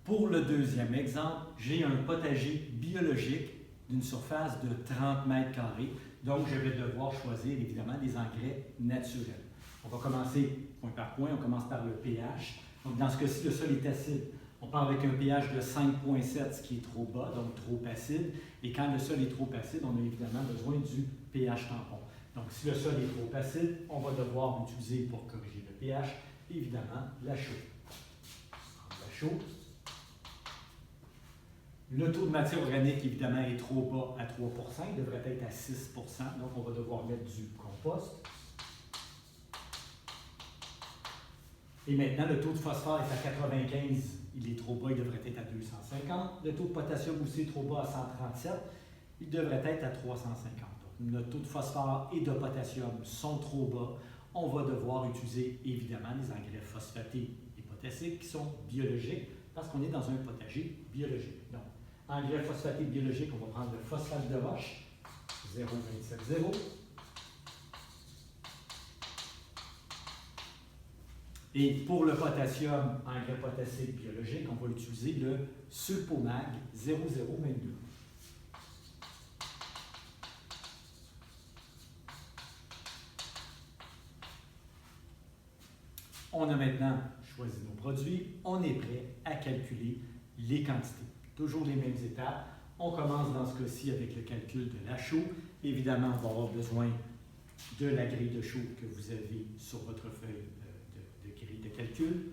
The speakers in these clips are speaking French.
Pour le deuxième exemple, j'ai un potager biologique d'une surface de 30 mètres carrés. Donc, je vais devoir choisir évidemment des engrais naturels. On va commencer point par point, on commence par le pH. Donc, dans ce cas-ci, le sol est acide. On part avec un pH de 5,7, ce qui est trop bas, donc trop acide. Et quand le sol est trop acide, on a évidemment besoin du pH tampon. Donc, si le sol est trop acide, on va devoir utiliser pour corriger le pH, évidemment, la chaux. La chaux. Le taux de matière organique, évidemment, est trop bas à 3 %, il devrait être à 6 %, donc on va devoir mettre du compost. Et maintenant, le taux de phosphore est à 95, il est trop bas, il devrait être à 250. Le taux de potassium aussi est trop bas à 137, il devrait être à 350. Donc, notre taux de phosphore et de potassium sont trop bas. On va devoir utiliser évidemment les engrais phosphatés et potassiques qui sont biologiques parce qu'on est dans un potager biologique. Donc, engrais phosphaté biologique, on va prendre le phosphate de roche, 0,270. Et pour le potassium, engrais potassique biologique, on va utiliser le sulfomag 0022. On a maintenant choisi nos produits, on est prêt à calculer les quantités. Toujours les mêmes étapes. On commence dans ce cas-ci avec le calcul de la chaux. Évidemment, on va avoir besoin de la grille de chaux que vous avez sur votre feuille de grille de calcul.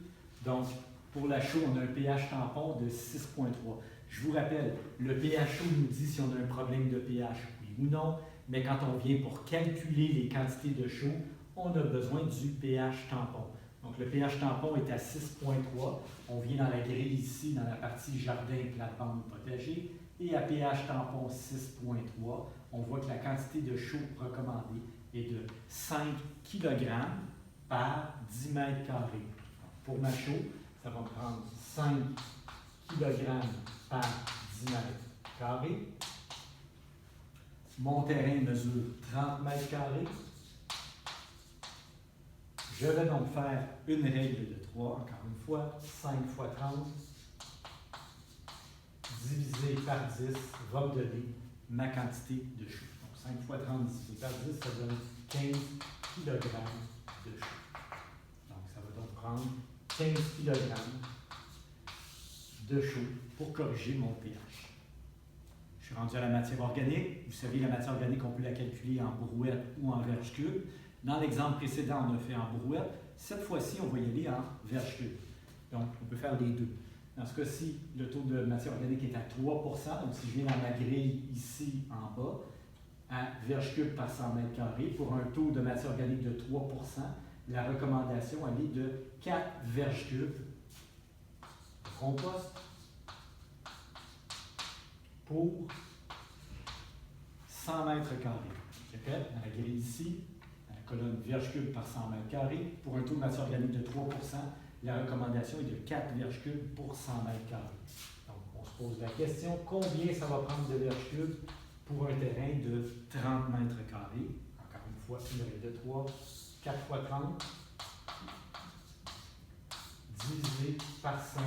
Donc, pour la chaux, on a un pH tampon de 6,3. Je vous rappelle, le pH chaud nous dit si on a un problème de pH, oui ou non, mais quand on vient pour calculer les quantités de chaux, on a besoin du pH tampon. Donc, le pH tampon est à 6,3. On vient dans la grille ici, dans la partie jardin, plate-bande, potager. Et à pH tampon 6,3, on voit que la quantité de chaux recommandée est de 5 kg par 10 mètres carrés. Pour ma chaux, ça va me prendre 5 kg par 10 mètres carrés. Mon terrain mesure 30 mètres carrés. Je vais donc faire une règle de 3, encore une fois, 5 fois 30, divisé par 10, va me donner ma quantité de chaux. Donc 5 fois 30 divisé par 10, ça donne 15 kg de chaux. Donc ça va donc prendre 15 kg de chaux pour corriger mon pH. Je suis rendu à la matière organique. Vous savez, la matière organique, on peut la calculer en brouette ou en verge cube. Dans l'exemple précédent, on a fait en brouette. Cette fois-ci, on va y aller en verge cube. Donc, on peut faire les deux. Dans ce cas-ci, le taux de matière organique est à 3 %. Donc, si je viens dans ma grille ici en bas, à verge cube par 100 mètres carrés, pour un taux de matière organique de 3 %, la recommandation elle est de 4 verges cubes de compost pour 100 mètres carrés. Je répète, dans la grille ici, colonne verge cube par 100 mètres carrés. Pour un taux de matière organique de 3 %, la recommandation est de 4 verges cubes pour 100 mètres carrés. Donc, on se pose la question, combien ça va prendre de verges cubes pour un terrain de 30 mètres carrés? Encore une fois, une règle de 3, 4 fois 30, divisé par 100,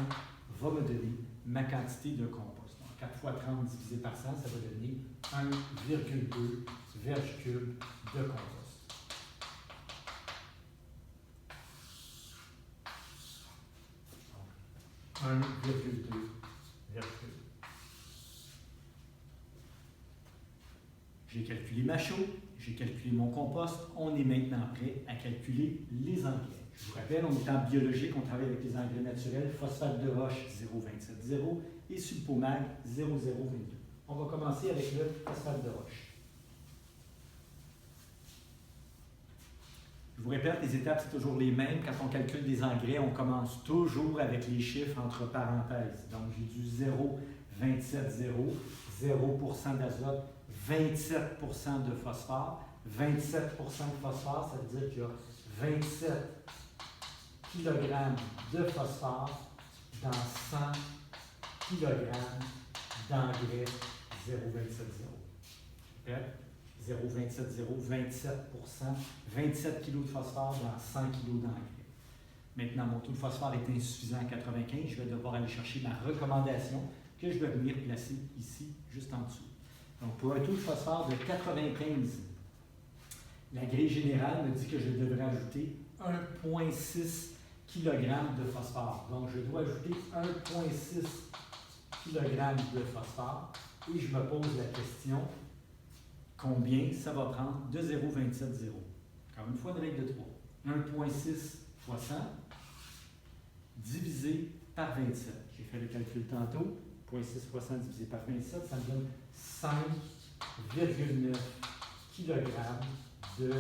va me donner ma quantité de compost. Donc, 4 fois 30 divisé par 100, ça va donner 1,2 verges cubes de compost. 1,2 verges cubes. J'ai calculé ma chaux, j'ai calculé mon compost. On est maintenant prêt à calculer les engrais. Je vous rappelle, on est en biologique, on travaille avec les engrais naturels, phosphate de roche 0,270 et sulfomag 0,022. On va commencer avec le phosphate de roche. Je vous répète, les étapes, c'est toujours les mêmes. Quand on calcule des engrais, on commence toujours avec les chiffres entre parenthèses. Donc, j'ai du 0,270, 0% d'azote, 27 % de phosphore. 27 % de phosphore, ça veut dire qu'il y a 27 kg de phosphore dans 100 kg d'engrais 0,270. Répète. 0,270, 27 %, 27 kg de phosphore dans 100 kg d'engrais. Maintenant, mon taux de phosphore est insuffisant à 95. Je vais devoir aller chercher ma recommandation que je vais venir placer ici, juste en dessous. Donc, pour un taux de phosphore de 95, la grille générale me dit que je devrais ajouter 1,6 kg de phosphore. Donc, je dois ajouter 1,6 kg de phosphore et je me pose la question, combien ça va prendre de 0,270? Encore une fois, une règle de 3. 1,6 fois 100 divisé par 27. J'ai fait le calcul tantôt. 0,6 fois 100 divisé par 27, ça me donne 5,9 kg de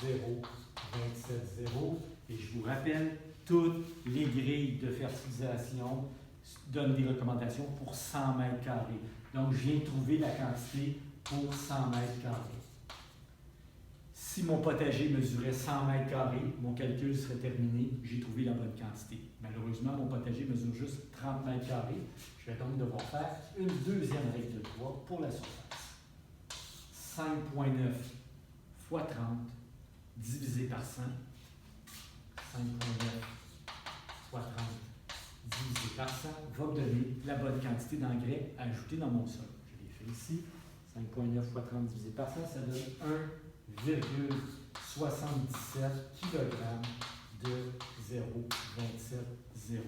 0,270. Et je vous rappelle, toutes les grilles de fertilisation donnent des recommandations pour 100 mètres carrés. Donc, je viens de trouver la quantité pour 100 mètres carrés. Si mon potager mesurait 100 mètres carrés, mon calcul serait terminé, j'ai trouvé la bonne quantité. Malheureusement, mon potager mesure juste 30 mètres carrés. Je vais donc devoir faire une deuxième règle de 3 pour la surface. 5,9 fois 30 divisé par 100. 5,9 fois 30 divisé par 100 va me donner la bonne quantité d'engrais à ajouter dans mon sol. Je l'ai fait ici. 5,9 fois 30 divisé par 100, ça donne 1,77 kg de 0,270.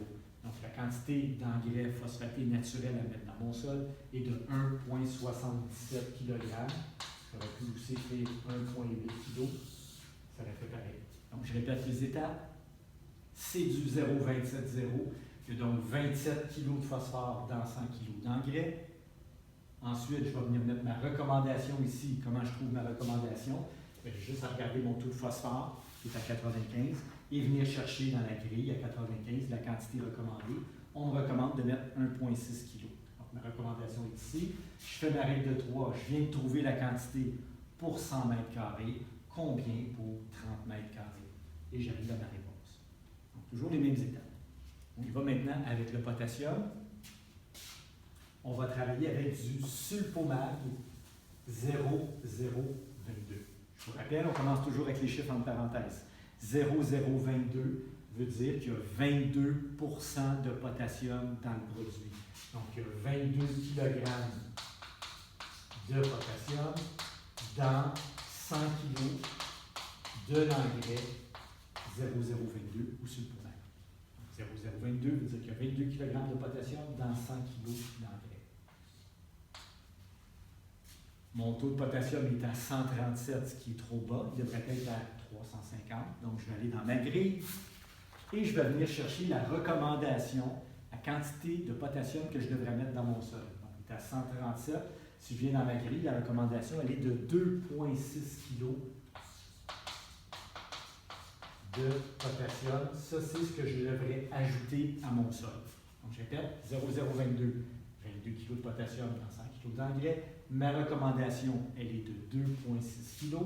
Donc, la quantité d'engrais phosphaté naturel à mettre dans mon sol est de 1,77 kg. J'aurais pu aussi écrire 1,8 kg. Ça aurait fait pareil. Donc, je répète les étapes. C'est du 0,270. Il y a donc 27 kg de phosphore dans 100 kg d'engrais. Ensuite, je vais venir mettre ma recommandation ici. Comment je trouve ma recommandation? J'ai juste à regarder mon taux de phosphore, qui est à 95, et venir chercher dans la grille à 95 la quantité recommandée. On me recommande de mettre 1,6 kg. Donc, ma recommandation est ici. Je fais ma règle de 3. Je viens de trouver la quantité pour 100 mètres carrés. Combien pour 30 mètres carrés? Et j'arrive à ma réponse. Donc, toujours les mêmes étapes. On y va maintenant avec le potassium. On va travailler avec du sulfomag 0,022. Je vous rappelle, on commence toujours avec les chiffres entre parenthèses. 0,022 veut dire qu'il y a 22 % de potassium dans le produit. Donc, il y a 22 kg de potassium dans 100 kg de l'engrais 0,022 ou sulfomag. 0,022 veut dire qu'il y a 22 kg de potassium dans 100 kg d'engrais. Mon taux de potassium est à 137, ce qui est trop bas. Il devrait être à 350. Donc, je vais aller dans ma grille et je vais venir chercher la recommandation, la quantité de potassium que je devrais mettre dans mon sol. Donc, il est à 137. Si je viens dans ma grille, la recommandation, elle est de 2,6 kg de potassium. Ça, c'est ce que je devrais ajouter à mon sol. Donc, je répète, 0,022, 22 kg de potassium dans 100 kg d'engrais. Ma recommandation, elle est de 2,6 kg.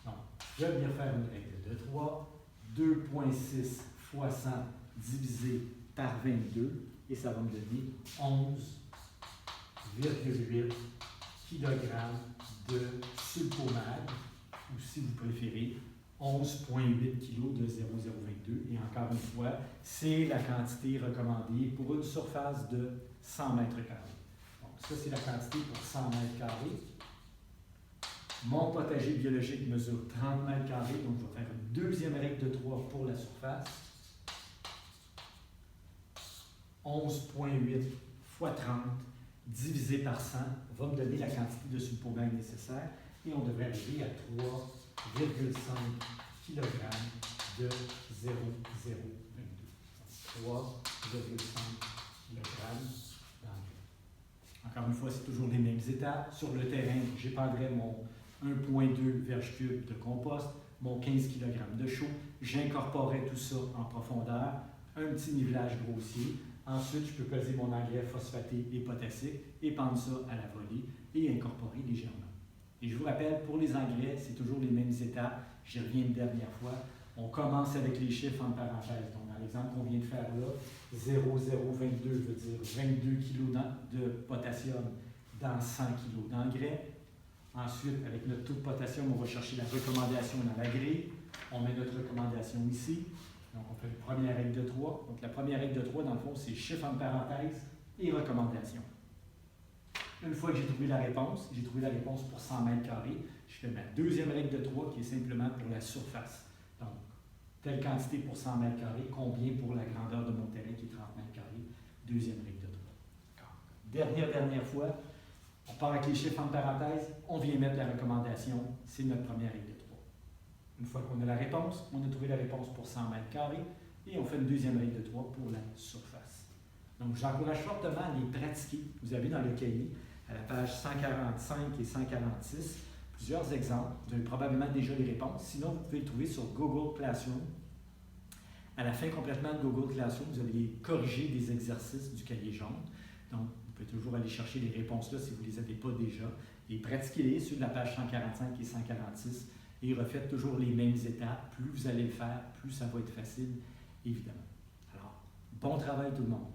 Donc, je vais venir faire une règle de 3. 2,6 fois 100 divisé par 22, et ça va me donner 11,8 kg de sulfomag, ou si vous préférez, 11,8 kg de 0,022. Et encore une fois, c'est la quantité recommandée pour une surface de 100 mètres carrés. Donc, ça, c'est la quantité pour 100 mètres carrés. Mon potager biologique mesure 30 mètres carrés, donc je vais faire une deuxième règle de 3 pour la surface. 11,8 fois 30 divisé par 100 va me donner la quantité de sulfomag nécessaire et on devrait arriver à 3,5 kg de 0,022. 3,5 kg d'engrais. Encore une fois, c'est toujours les mêmes étapes. Sur le terrain, j'épandrai mon 1,2 verges cubes de compost, mon 15 kg de chaux. J'incorporerai tout ça en profondeur, un petit nivelage grossier. Ensuite, je peux peser mon engrais phosphaté et potassique, épandre ça à la volée et incorporer légèrement. Et je vous rappelle, pour les engrais, c'est toujours les mêmes étapes. J'y reviens une dernière fois. On commence avec les chiffres en parenthèse. Donc, dans l'exemple qu'on vient de faire là, 0,022 veut dire 22 kg de potassium dans 100 kg d'engrais. Ensuite, avec notre taux de potassium, on va chercher la recommandation dans la grille. On met notre recommandation ici. Donc, on fait une première règle de 3. Donc, la première règle de 3, dans le fond, c'est chiffre en parenthèse et recommandation. Une fois que j'ai trouvé la réponse pour 100 mètres carrés, je fais ma deuxième règle de 3 qui est simplement pour la surface. Donc, telle quantité pour 100 mètres carrés, combien pour la grandeur de mon terrain qui est 30 mètres carrés, deuxième règle de 3. Dernière fois, on part avec les chiffres en parenthèse, on vient mettre la recommandation, c'est notre première règle de 3. Une fois qu'on a la réponse, on a trouvé la réponse pour 100 mètres carrés et on fait une deuxième règle de 3 pour la surface. Donc, j'encourage fortement à les pratiquer. Vous avez dans le cahier, à la page 145 et 146, plusieurs exemples. Vous avez probablement déjà les réponses. Sinon, vous pouvez les trouver sur Google Classroom. À la fin complètement de Google Classroom, vous allez corriger des exercices du cahier jaune. Donc, vous pouvez toujours aller chercher les réponses là si vous ne les avez pas déjà et pratiquez-les sur la page 145 et 146 et refaites toujours les mêmes étapes. Plus vous allez le faire, plus ça va être facile, évidemment. Alors, bon travail tout le monde.